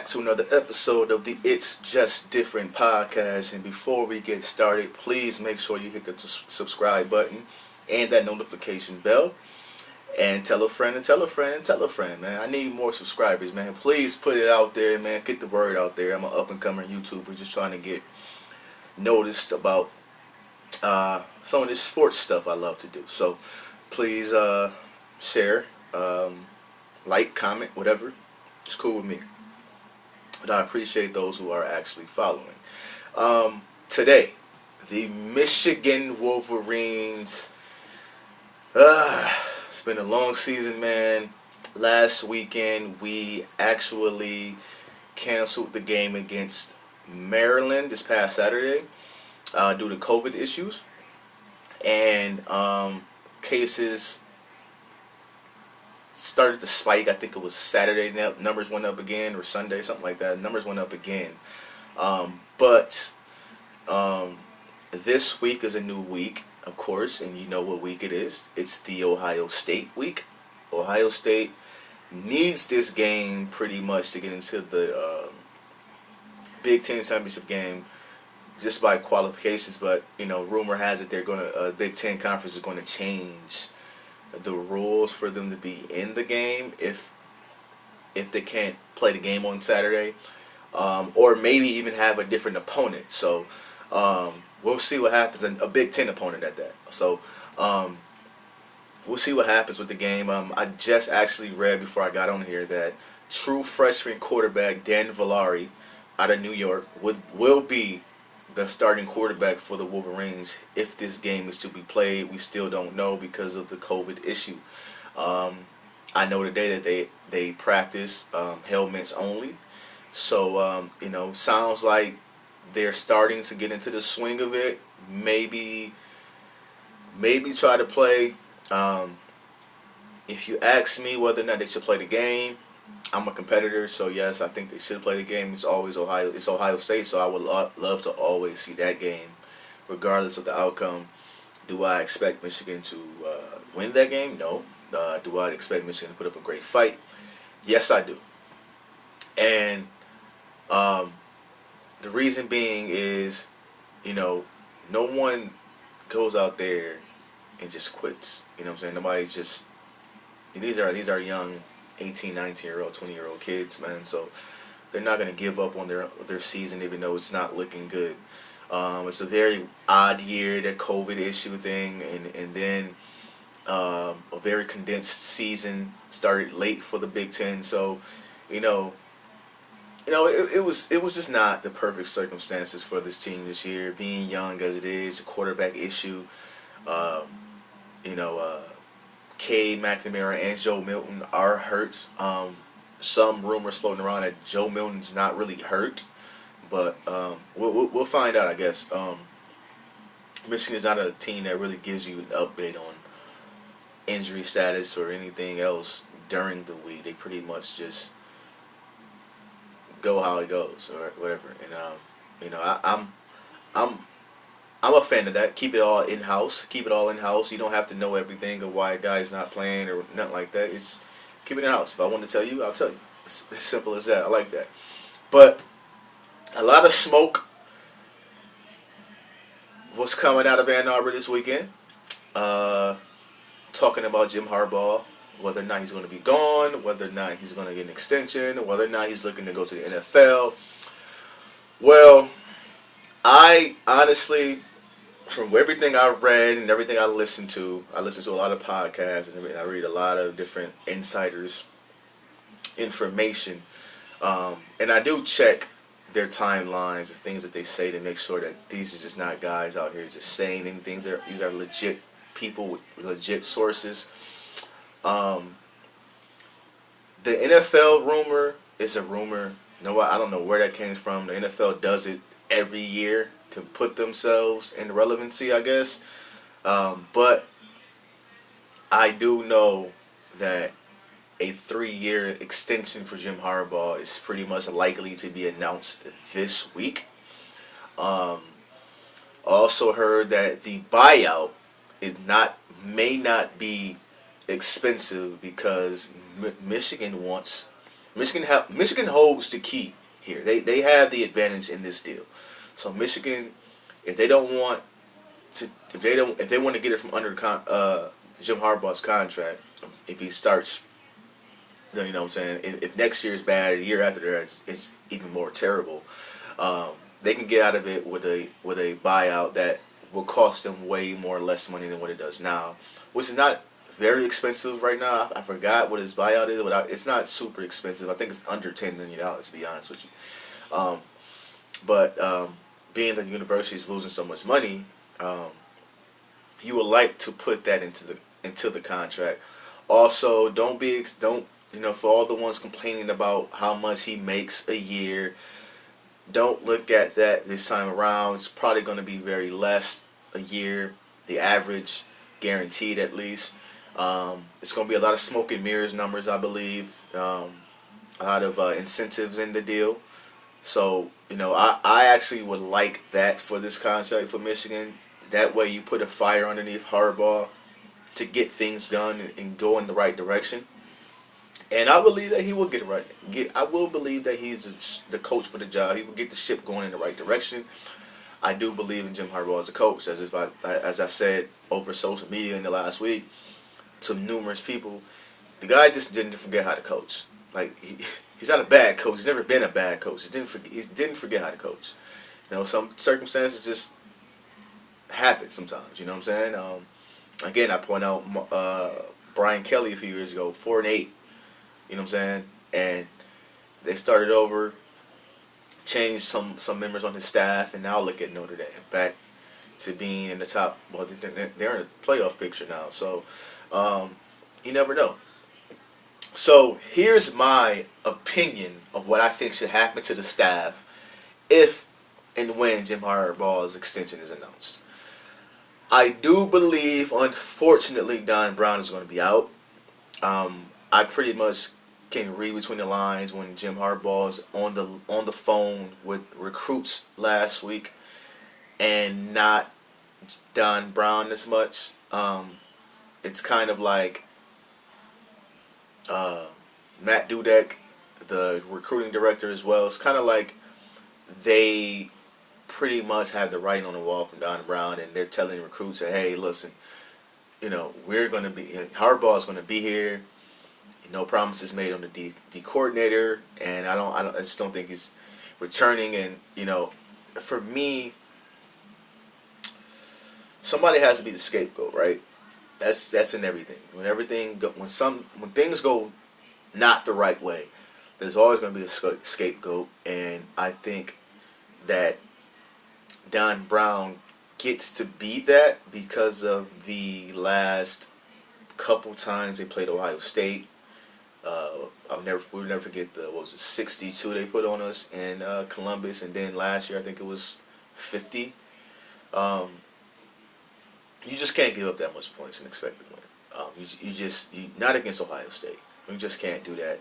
back to another episode of the It's Just Different podcast. And before we get started, please make sure you hit the subscribe button and that notification bell. And tell a friend and tell a friend and tell a friend, man. I need more subscribers, man. Please put it out there, man. Get the word out there. I'm an up-and-coming YouTuber just trying to get noticed about some of this sports stuff I love to do. So please share, like, comment, whatever. It's cool with me. But I appreciate those who are actually following. Today, the Michigan Wolverines. It's been a long season, man. Last weekend, we actually canceled the game against Maryland this past Saturday due to COVID issues. And cases started to spike. I think it was Saturday. Numbers went up again, or Sunday, something like that. Numbers went up again. But this week is a new week, of course, and you know what week it is. It's the Ohio State week. Ohio State needs this game pretty much to get into the Big Ten championship game just by qualifications. But you know, rumor has it they're going Big Ten conference is going to change the rules for them to be in the game if they can't play the game on Saturday, or maybe even have a different opponent. So we'll see what happens, and a Big Ten opponent at that. So we'll see what happens with the game. I just actually read before I got on here that true freshman quarterback Dan Villari out of New York will be the starting quarterback for the Wolverines if this game is to be played. We still don't know because of the COVID issue. I know today that they practice helmets only. So, sounds like they're starting to get into the swing of it. Maybe try to play. If you ask me whether or not they should play the game, I'm a competitor, so yes, I think they should play the game. It's always Ohio. It's Ohio State, so I would love to always see that game, regardless of the outcome. Do I expect Michigan to win that game? No. Do I expect Michigan to put up a great fight? Yes, I do. And the reason being is, no one goes out there and just quits. You know what I'm saying? Nobody just. These are young 18, 19-year-old, 20-year-old kids, man. So they're not going to give up on their season, even though it's not looking good. It's a very odd year, that COVID issue thing, and then a very condensed season started late for the Big Ten. So, it was just not the perfect circumstances for this team this year. Being young as it is, the quarterback issue, Cade McNamara and Joe Milton are hurt. Some rumors floating around that Joe Milton's not really hurt, but we'll find out, I guess. Michigan is not a team that really gives you an update on injury status or anything else during the week. They pretty much just go how it goes or whatever. And I'm a fan of that. Keep it all in-house. You don't have to know everything of why a guy's not playing or nothing like that. It's keep it in-house. If I want to tell you, I'll tell you. It's as simple as that. I like that. But a lot of smoke was coming out of Ann Arbor this weekend. Talking about Jim Harbaugh, whether or not he's going to be gone, whether or not he's going to get an extension, whether or not he's looking to go to the NFL. Well, I honestly, from everything I've read and everything I listen to a lot of podcasts and I read a lot of different insiders' information, and I do check their timelines and things that they say to make sure that these are just not guys out here just saying anything. These are legit people with legit sources. The NFL rumor is a rumor. No, I don't know where that came from. The NFL does it every year to put themselves in relevancy, I guess. But I do know that a 3-year extension for Jim Harbaugh is pretty much likely to be announced this week. Also heard that the buyout may not be expensive because Michigan wants Michigan holds the key here. They have the advantage in this deal. So Michigan, if they don't want to, if they want to get it from under Jim Harbaugh's contract, if he starts, you know what I'm saying. If next year is bad, the year after that it's even more terrible. They can get out of it with a buyout that will cost them way more less money than what it does now, which is not very expensive right now. I forgot what his buyout is, but it's not super expensive. I think it's under $10 million, to be honest with you. But being that the university is losing so much money, you would like to put that into the contract. Also, don't for all the ones complaining about how much he makes a year, don't look at that this time around. It's probably going to be very less a year, the average, guaranteed at least. It's going to be a lot of smoke and mirrors numbers, I believe. A lot of incentives in the deal. So, I actually would like that for this contract for Michigan. That way you put a fire underneath Harbaugh to get things done and go in the right direction. And I believe that he will get it right. I will believe that he's the coach for the job. He will get the ship going in the right direction. I do believe in Jim Harbaugh as a coach. As I said over social media in the last week to numerous people, the guy just didn't forget how to coach. Like he's not a bad coach. He's never been a bad coach. He didn't forget how to coach. Some circumstances just happen sometimes. You know what I'm saying? Again, I point out Brian Kelly a few years ago, 4-8. You know what I'm saying? And they started over, changed some members on his staff, and now look at Notre Dame back to being in the top. Well, they're in the playoff picture now. So you never know. So here's my opinion of what I think should happen to the staff if and when Jim Harbaugh's extension is announced. I do believe, unfortunately, Don Brown is going to be out. I pretty much can read between the lines when Jim Harbaugh is on the phone with recruits last week, and not Don Brown as much. It's kind of like Matt Dudek, the recruiting director as well. It's kind of like they pretty much have the writing on the wall from Don Brown, and they're telling recruits, "Hey, listen, we're going to be Harbaugh's going to be here. No promises made on the D coordinator, and I just don't think he's returning." And for me, somebody has to be the scapegoat, right? That's in everything. When things go not the right way, there's always going to be a scapegoat, and I think that Don Brown gets to be that because of the last couple times they played Ohio State. We'll never forget the 62 they put on us in Columbus, and then last year I think it was 50. You just can't give up that much points and expect to win. You not against Ohio State. You just can't do that.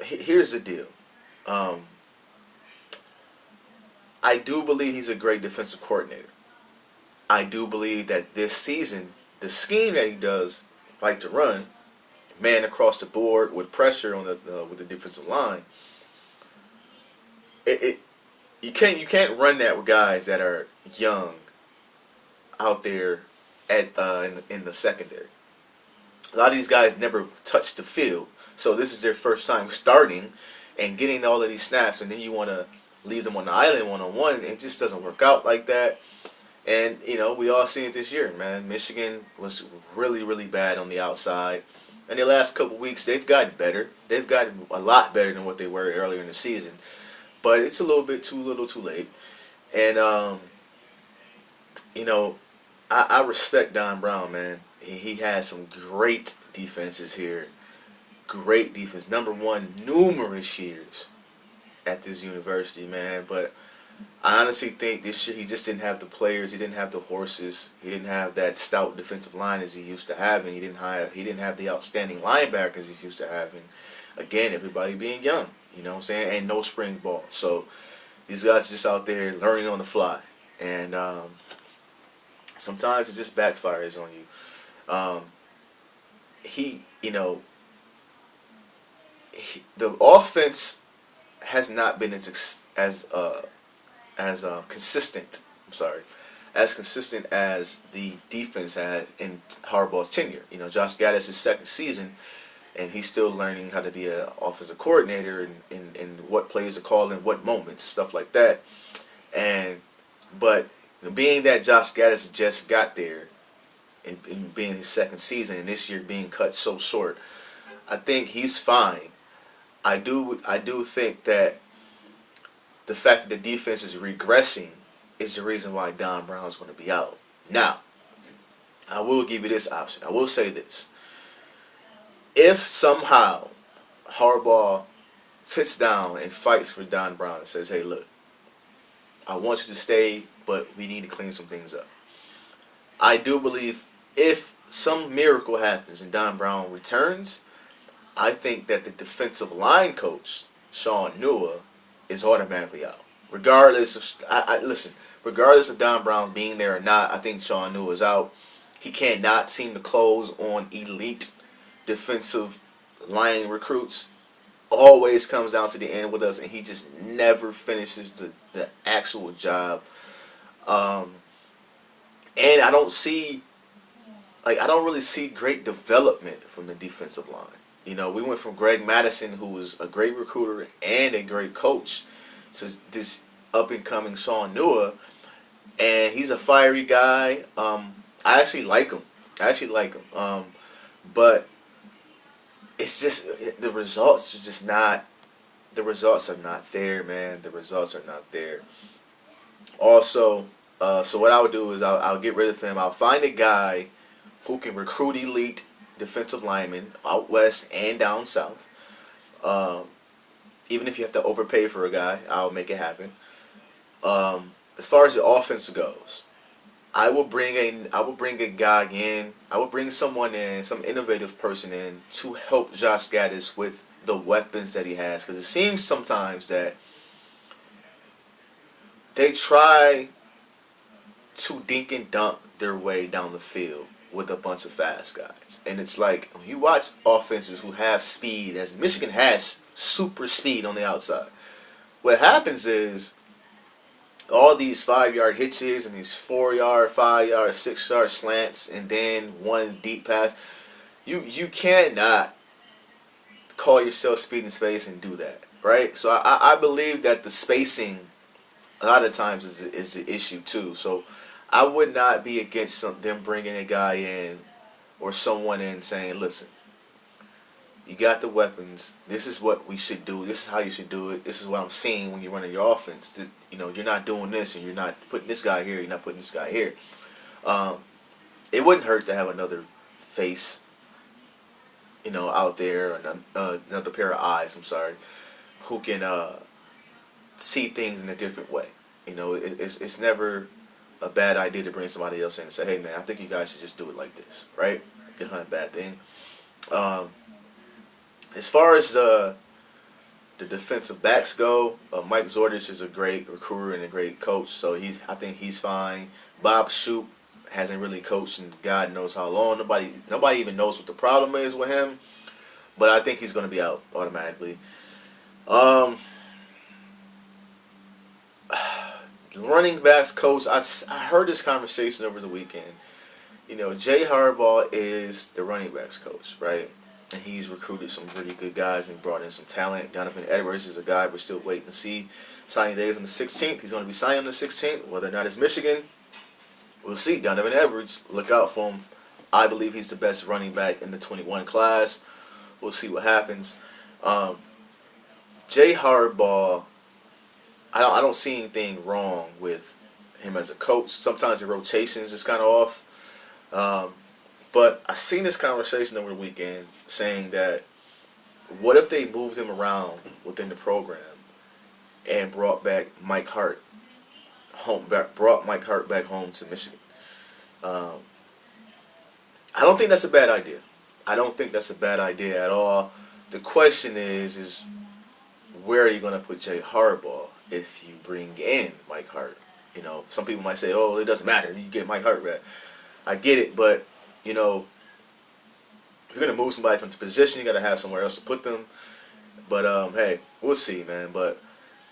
Here's the deal. I do believe he's a great defensive coordinator. I do believe that this season, the scheme that he does like to run, man across the board with pressure on with the defensive line, you can't run that with guys that are young out there in the secondary. A lot of these guys never touched the field, so this is their first time starting and getting all of these snaps, and then you want to leave them on the island one-on-one. It just doesn't work out like that. And we all seen it this year, man. Michigan was really, really bad on the outside. And the last couple weeks, they've gotten better. They've gotten a lot better than what they were earlier in the season. But it's a little bit too little, too late. And I respect Don Brown, man. He has some great defenses here. Great defense. Number one, numerous years at this university, man. But I honestly think this year he just didn't have the players. He didn't have the horses. He didn't have that stout defensive line as he used to have, and he didn't have the outstanding linebackers he's used to having. Again, everybody being young, you know what I'm saying, and no spring ball. So these guys are just out there learning on the fly, and sometimes it just backfires on you. the offense has not been as consistent. I'm sorry, as consistent as the defense had in Harbaugh's tenure. You know, Josh Gattis' second season, and he's still learning how to be an offensive coordinator and what plays to call in what moments, stuff like that. But being that Josh Gattis just got there, and being his second season, and this year being cut so short, I think he's fine. I do think that the fact that the defense is regressing is the reason why Don Brown's going to be out. Now, I will give you this option. I will say this. If somehow Harbaugh sits down and fights for Don Brown and says, hey, look, I want you to stay, but we need to clean some things up. I do believe if some miracle happens and Don Brown returns, I think that the defensive line coach, Sean Nua, is automatically out. Regardless of Don Brown being there or not, I think Sean Nua is out. He cannot seem to close on elite defensive line recruits. Always comes down to the end with us, and he just never finishes the actual job. And I don't really see great development from the defensive line. You know, we went from Greg Madison, who was a great recruiter and a great coach, to this up-and-coming Sean Nua, and he's a fiery guy. I actually like him. But it's just the results are just not. The results are not there, man. The results are not there. Also, so what I would do is I'll get rid of him. I'll find a guy who can recruit elite defensive linemen out west and down south. Even if you have to overpay for a guy, I'll make it happen. As far as the offense goes, I will bring a guy in. I will bring someone in, some innovative person in to help Josh Gattis with the weapons that he has. Because it seems sometimes that they try to dink and dunk their way down the field with a bunch of fast guys. And it's like, when you watch offenses who have speed, as Michigan has super speed on the outside, what happens is all these 5-yard hitches and these 4-yard, 5-yard, 6-yard slants, and then one deep pass. You cannot call yourself speed and space and do that, right? So I believe that the spacing a lot of times is the issue too. So I would not be against them bringing a guy in or someone in saying, listen, you got the weapons. This is what we should do. This is how you should do it. This is what I'm seeing when you're running your offense. You're not doing this, and you're not putting this guy here. You're not putting this guy here. It wouldn't hurt to have another face, out there, another pair of eyes. I'm sorry, who can see things in a different way. It's never a bad idea to bring somebody else in and say, hey man, I think you guys should just do it like this, right? It's not a bad thing. As far as the defensive backs go, Mike Zordich is a great recruiter and a great coach, so I think he's fine. Bob Shoop hasn't really coached in God knows how long. Nobody even knows what the problem is with him, but I think he's going to be out automatically. Running backs coach, I heard this conversation over the weekend. Jay Harbaugh is the running backs coach, right? And he's recruited some really good guys and brought in some talent. Donovan Edwards is a guy we're still waiting to see. Signing day is on the 16th. He's going to be signing on the 16th. Whether or not it's Michigan, we'll see. Donovan Edwards, look out for him. I believe he's the best running back in the 21 class. We'll see what happens. Jay Harbaugh, I don't see anything wrong with him as a coach. Sometimes the rotations is kind of off. But I seen this conversation over the weekend saying that what if they moved him around within the program and brought back Mike Hart back home to Michigan? I don't think that's a bad idea. I don't think that's a bad idea at all. The question is where are you going to put Jay Harbaugh if you bring in Mike Hart? Some people might say, oh, it doesn't matter. You get Mike Hart back. I get it, but if you're going to move somebody from the position, you got to have somewhere else to put them. But hey, we'll see, man. But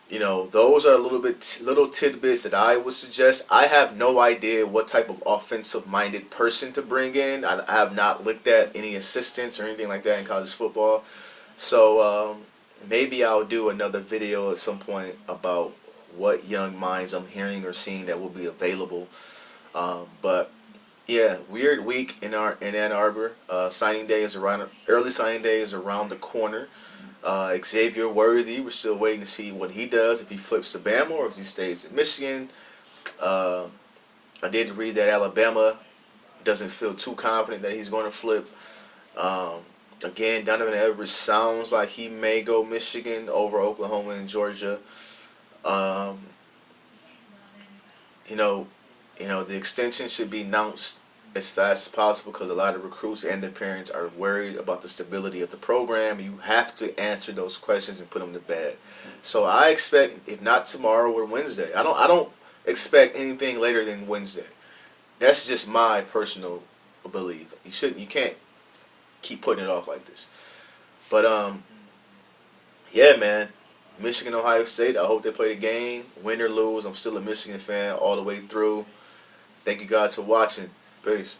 those are little tidbits that I would suggest. I have no idea what type of offensive-minded person to bring in. I have not looked at any assistants or anything like that in college football. So maybe I'll do another video at some point about what young minds I'm hearing or seeing that will be available. But yeah, weird week in Ann Arbor. Early signing day is around the corner. Xavier Worthy, we're still waiting to see what he does, if he flips to Bama or if he stays at Michigan. Uh, I did read that Alabama doesn't feel too confident that he's going to flip. Again, Donovan Edwards sounds like he may go Michigan over Oklahoma and Georgia. Um, you know, the extension should be announced as fast as possible because a lot of recruits and their parents are worried about the stability of the program. You have to answer those questions and put them to bed. So I expect, if not tomorrow or Wednesday, I don't expect anything later than Wednesday. That's just my personal belief. You can't keep putting it off like this. But yeah, man. Michigan, Ohio State. I hope they play the game, win or lose. I'm still a Michigan fan all the way through. Thank you guys for watching. Peace.